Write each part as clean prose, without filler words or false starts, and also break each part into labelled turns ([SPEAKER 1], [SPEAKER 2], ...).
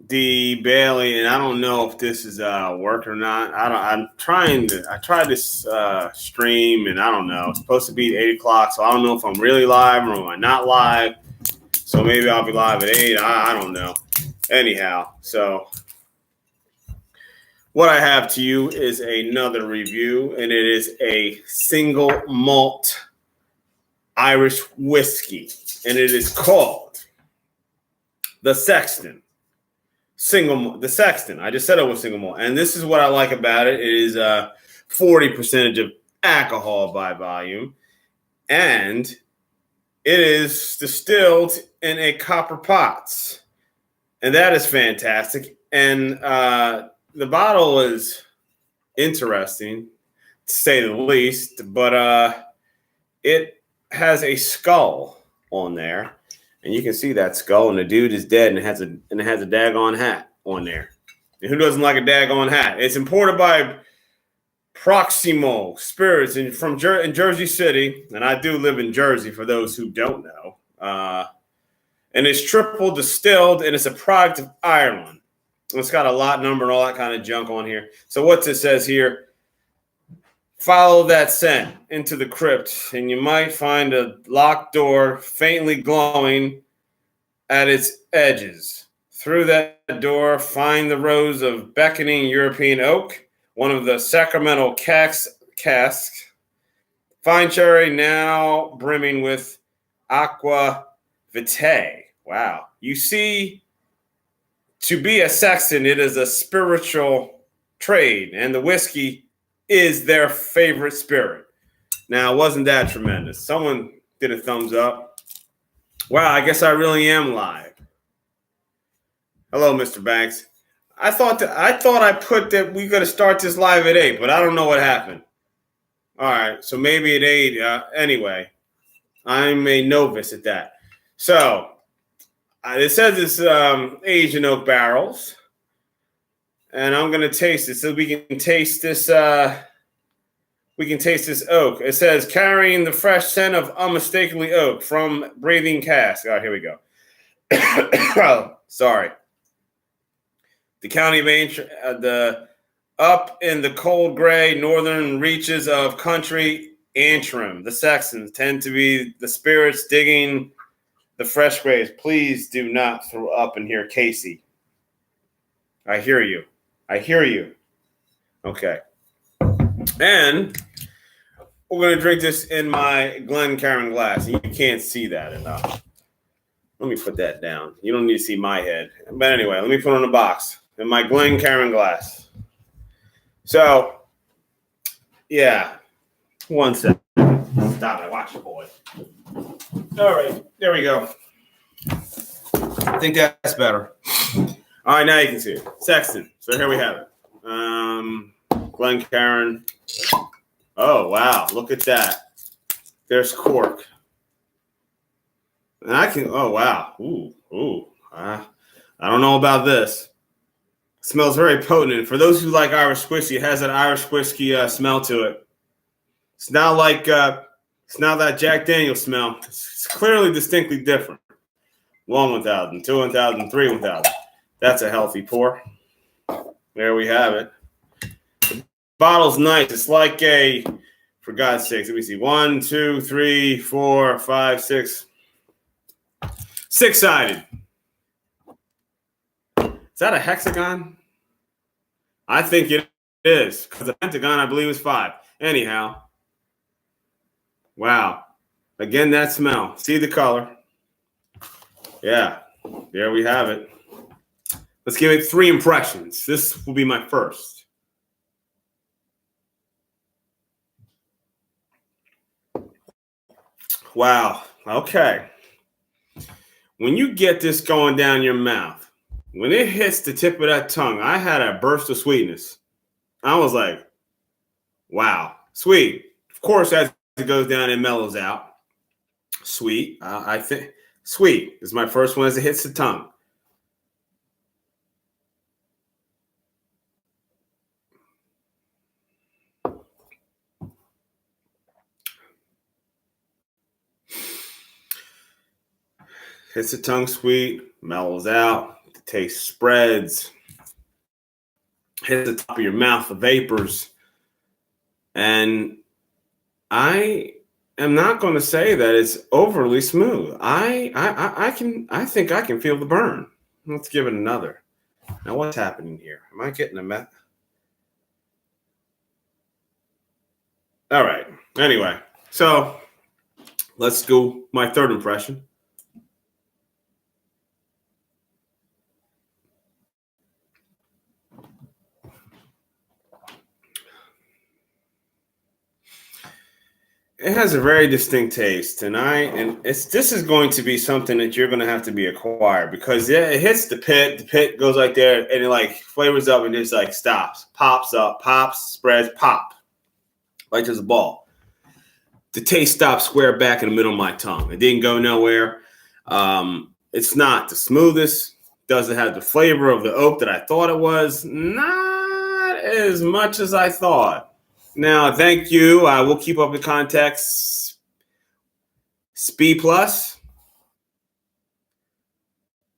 [SPEAKER 1] D Bailey, and I don't know if this is work or not. I tried this stream, and I don't know. It's supposed to be at 8 o'clock, so I don't know if I'm really live or am I not live. So maybe I'll be live at 8. I don't know. Anyhow, so what I have to you is another review, and it is a single malt Irish whiskey, and it is called the Sexton. The Sexton. I just said it was single malt, and this is what I like about it. It is 40% of alcohol by volume, and it is distilled in a copper pots, and that is fantastic. And the bottle is interesting, to say the least, but it has a skull on there. And you can see that skull, and the dude is dead, and it has a daggone hat on there. And who doesn't like a daggone hat? It's imported by Proximo Spirits in Jersey City, and I do live in Jersey for those who don't know. And it's triple distilled, and it's a product of Ireland. It's got a lot number and all that kind of junk on here. So what it says here: follow that scent into the crypt, and you might find a locked door faintly glowing at its edges. Through that door, find the rows of beckoning European oak, one of the sacramental casks, fine cherry now brimming with aqua vitae. Wow. You see, to be a Sexton, it is a spiritual trade, and the whiskey is their favorite spirit. Now, wasn't that tremendous? Someone did a thumbs up. Wow, I guess I really am live. Hello, Mr. Banks. I thought I put that we're going to start this live at 8, but I don't know what happened. All right, so maybe at 8. Anyway, I'm a novice at that. So it says it's aged in oak barrels, and I'm going to taste it so we can taste this. We can taste this oak. It says carrying the fresh scent of unmistakably oak from breathing cask. Oh, here we go. Oh, sorry. The county of up in the cold gray northern reaches of country Antrim, the Saxons tend to be the spirits digging the fresh graves. Please do not throw up in here, Casey. I hear you. Okay. And we're going to drink this in my Glencairn glass. You can't see that enough. Let me put that down. You don't need to see my head. But anyway, let me put it on the box in my Glencairn glass. So, yeah. 1 second. Stop it. Watch it, boy. All right. There we go. I think that's better. All right. Now you can see it. Sexton. So here we have it. Glencairn. Oh, wow. Look at that. There's cork. And I can, oh, wow. Ooh. I don't know about this. It smells very potent. For those who like Irish whiskey, it has that Irish whiskey smell to it. It's not like, it's not that Jack Daniel's smell. It's clearly distinctly different. 1 1,000, 2 1,000, 3 1,000. That's a healthy pour. There we have it. The bottle's nice. It's like a, for God's sakes, let me see. 1, 2, 3, 4, 5, 6. 6-sided. Is that a hexagon? I think it is, because a pentagon, I believe, is 5. Anyhow. Wow. Again, that smell. See the color. Yeah. There we have it. Let's give it 3 impressions. This will be my first. Wow. Okay. When you get this going down your mouth, when it hits the tip of that tongue, I had a burst of sweetness. I was like, wow, sweet. Of course, as it goes down, it mellows out. Sweet. I think sweet is my first one as it hits the tongue. Hits the tongue sweet, mellows out, the taste spreads, hits the top of your mouth, the vapors. And I am not going to say that it's overly smooth. I think I can feel the burn. Let's give it another. Now what's happening here? Am I getting a meth? All right. Anyway, so let's go my third impression. It has a very distinct taste, and this is going to be something that you're going to have to be acquired because it hits the pit. The pit goes like there, and it like flavors up and just like stops, pops up, pops, spreads, pop, like there's a ball. The taste stops square back in the middle of my tongue. It didn't go nowhere. It's not the smoothest. Doesn't have the flavor of the oak that I thought it was. Not as much as I thought. Now, thank you. I will keep up the context. Speed Plus.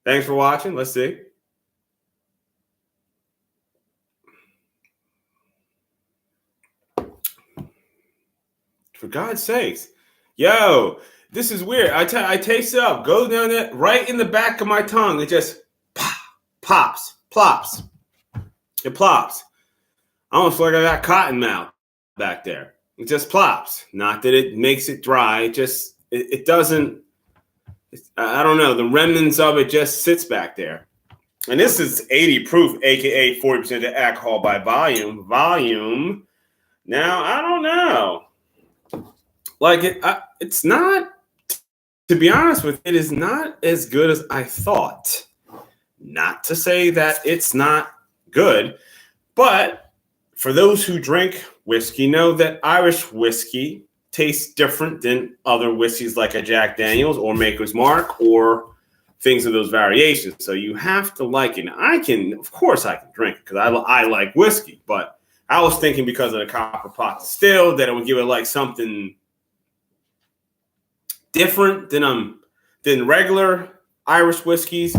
[SPEAKER 1] Thanks for watching. Let's see. For God's sakes. Yo, this is weird. I taste it up. Goes down there right in the back of my tongue. It just pops, plops. It plops. I almost feel like I got cotton mouth back there. It just plops. Not that it makes it dry. It doesn't. I don't know. The remnants of it just sits back there. And this is 80 proof, aka 40% of alcohol by volume. Volume. Now I don't know. Like it's not. To be honest with you, it is not as good as I thought. Not to say that it's not good, but for those who drink whiskey, know that Irish whiskey tastes different than other whiskeys like a Jack Daniels or Maker's Mark or things of those variations. So you have to like it. Now, of course I can drink it because I like whiskey, but I was thinking because of the copper pot distilled that it would give it like something different than regular Irish whiskeys.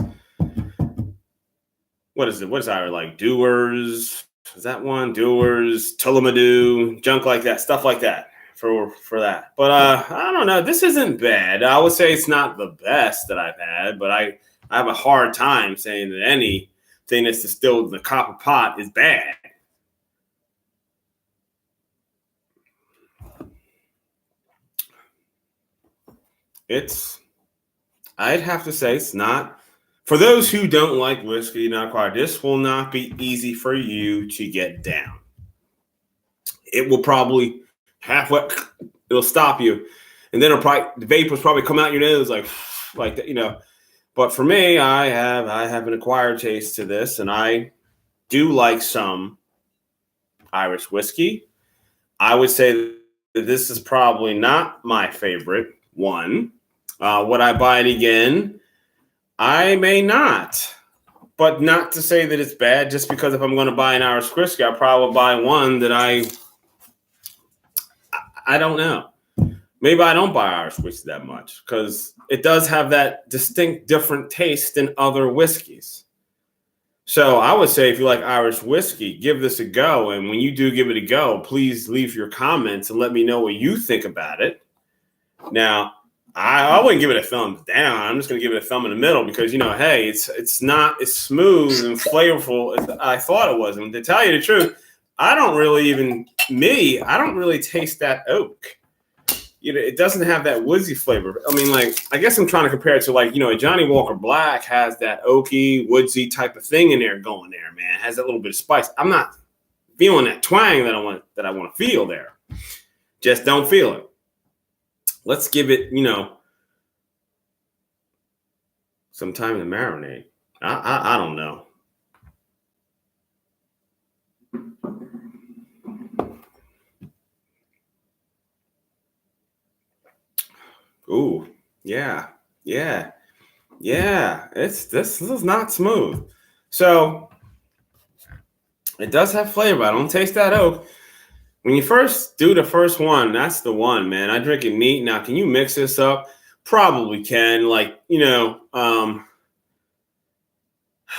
[SPEAKER 1] What is it? What is Irish like? Dewars? Is that one? Dewars, Tullamadu, junk like that, stuff like that for that. But I don't know. This isn't bad. I would say it's not the best that I've had, but I have a hard time saying that anything that's distilled in the copper pot is bad. I'd have to say it's not. For those who don't like whiskey, not quite, this will not be easy for you to get down. It will probably it'll stop you. And then the vapors probably come out your nose like that, you know. But for me, I have an acquired taste to this, and I do like some Irish whiskey. I would say that this is probably not my favorite one. Would I buy it again? I may not, but not to say that it's bad. Just because if I'm going to buy an Irish whiskey, I'll probably buy one that I don't know. Maybe I don't buy Irish whiskey that much because it does have that distinct different taste than other whiskeys. So I would say if you like Irish whiskey, give this a go. And when you do give it a go, please leave your comments and let me know what you think about it. Now, I wouldn't give it a thumbs down. I'm just going to give it a thumb in the middle because, hey, it's not as smooth and flavorful as I thought it was. And to tell you the truth, I don't really taste that oak. It doesn't have that woodsy flavor. I mean, I guess I'm trying to compare it to a Johnny Walker Black has that oaky, woodsy type of thing in there going there, man. It has that little bit of spice. I'm not feeling that twang that I want to feel there. Just don't feel it. Let's give it, some time to marinate. I don't know. Ooh, yeah. This is not smooth. So it does have flavor. I don't taste that oak. When you first do the first one, that's the one, man. I drink it neat. Now, can you mix this up Probably can. Like,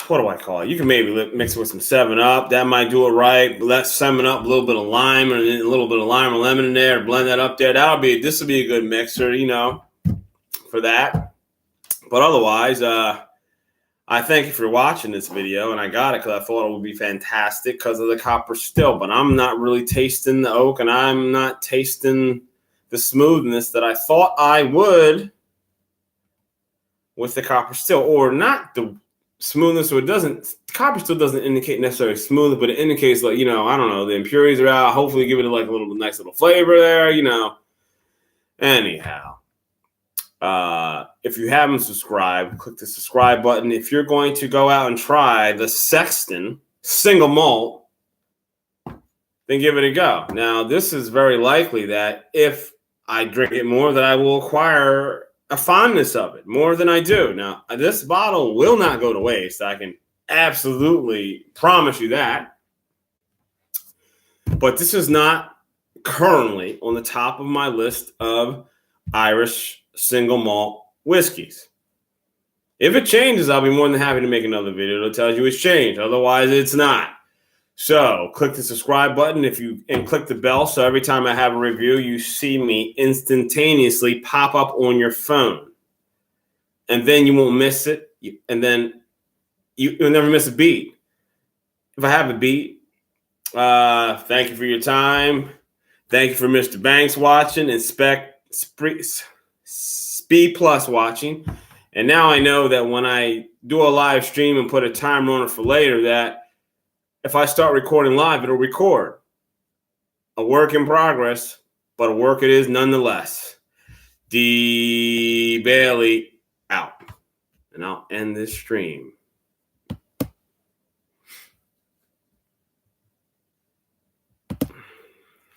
[SPEAKER 1] what do I call it? You can maybe mix it with some 7-Up. That might do it right. Let 7-Up, a little bit of lime, and a little bit of lime or lemon in there. Blend that up there. This will be a good mixer, for that. But otherwise, I thank you for watching this video, and I got it because I thought it would be fantastic because of the copper still. But I'm not really tasting the oak, and I'm not tasting the smoothness that I thought I would with the copper still, or not the smoothness. So copper still doesn't indicate necessarily smooth, but it indicates, like, I don't know, the impurities are out. Hopefully give it like a little nice little flavor there, Anyhow, if you haven't subscribed, click the subscribe button. If you're going to go out and try the Sexton single malt, then give it a go. Now, this is very likely that if I drink it more, that I will acquire a fondness of it more than I do. Now, this bottle will not go to waste. I can absolutely promise you that. But this is not currently on the top of my list of Irish single malt whiskeys. If it changes, I'll be more than happy to make another video that tells you it's changed. Otherwise, it's not. So click the subscribe button and click the bell, so every time I have a review, you see me instantaneously pop up on your phone. And then you won't miss it. And then you'll never miss a beat. If I have a beat, thank you for your time. Thank you for Mr. Banks watching and Speed Plus watching. And now I know that when I do a live stream and put a timer on it for later, that if I start recording live, it'll record. A work in progress, but a work it is nonetheless. D. Bailey out. And I'll end this stream.